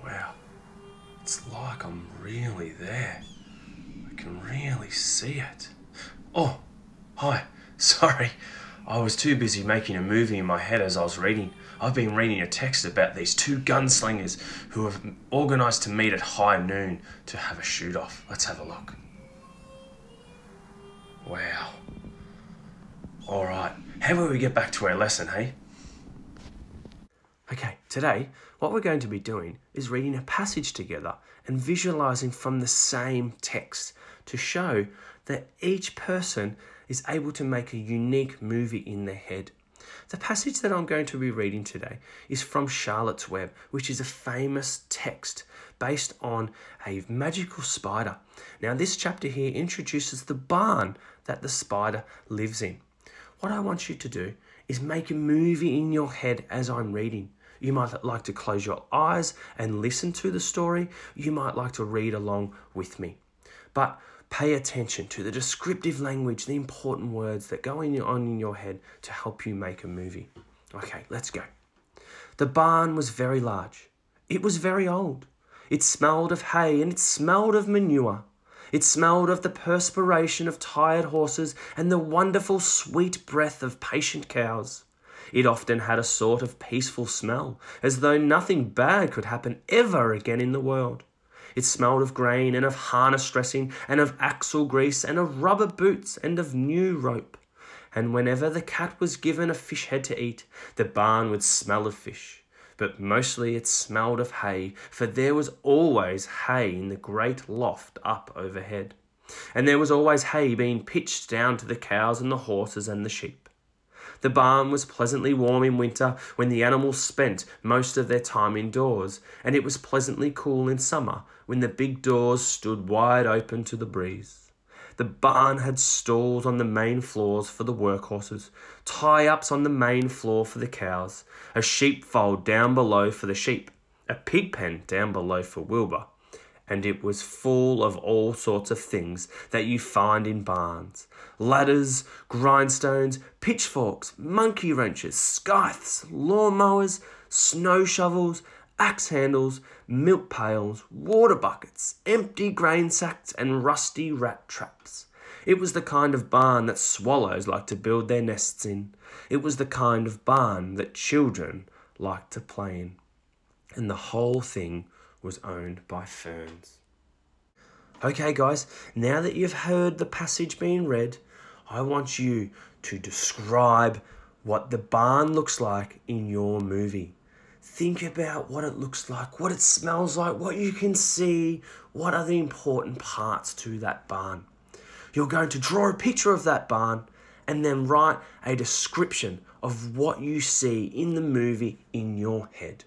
Wow, it's like I'm really there. I can really see it. Oh, hi, sorry. I was too busy making a movie in my head as I was reading. I've been reading a text about these two gunslingers who have organised to meet at high noon to have a shoot-off. Let's have a look. Wow. Alright, how about we get back to our lesson, hey? Okay, today, what we're going to be doing is reading a passage together and visualising from the same text to show that each person is able to make a unique movie in their head. The passage that I'm going to be reading today is from Charlotte's Web, which is a famous text based on a magical spider. Now, this chapter here introduces the barn that the spider lives in. What I want you to do is make a movie in your head as I'm reading. You might like to close your eyes and listen to the story. You might like to read along with me. But pay attention to the descriptive language, the important words that go on in your head to help you make a movie. Okay, let's go. The barn was very large. It was very old. It smelled of hay and it smelled of manure. It smelled of the perspiration of tired horses and the wonderful sweet breath of patient cows. It often had a sort of peaceful smell, as though nothing bad could happen ever again in the world. It smelled of grain and of harness dressing and of axle grease and of rubber boots and of new rope. And whenever the cat was given a fish head to eat, the barn would smell of fish. But mostly it smelled of hay, for there was always hay in the great loft up overhead. And there was always hay being pitched down to the cows and the horses and the sheep. The barn was pleasantly warm in winter when the animals spent most of their time indoors, and it was pleasantly cool in summer when the big doors stood wide open to the breeze. The barn had stalls on the main floors for the workhorses, tie-ups on the main floor for the cows, a sheepfold down below for the sheep, a pig pen down below for Wilbur, and it was full of all sorts of things that you find in barns. Ladders, grindstones, pitchforks, monkey wrenches, scythes, lawnmowers, snow shovels, axe handles, milk pails, water buckets, empty grain sacks, and rusty rat traps. It was the kind of barn that swallows like to build their nests in. It was the kind of barn that children like to play in. And the whole thing was owned by ferns. Okay, guys, now that you've heard the passage being read, I want you to describe what the barn looks like in your movie. Think about what it looks like, what it smells like, what you can see, what are the important parts to that barn. You're going to draw a picture of that barn and then write a description of what you see in the movie in your head.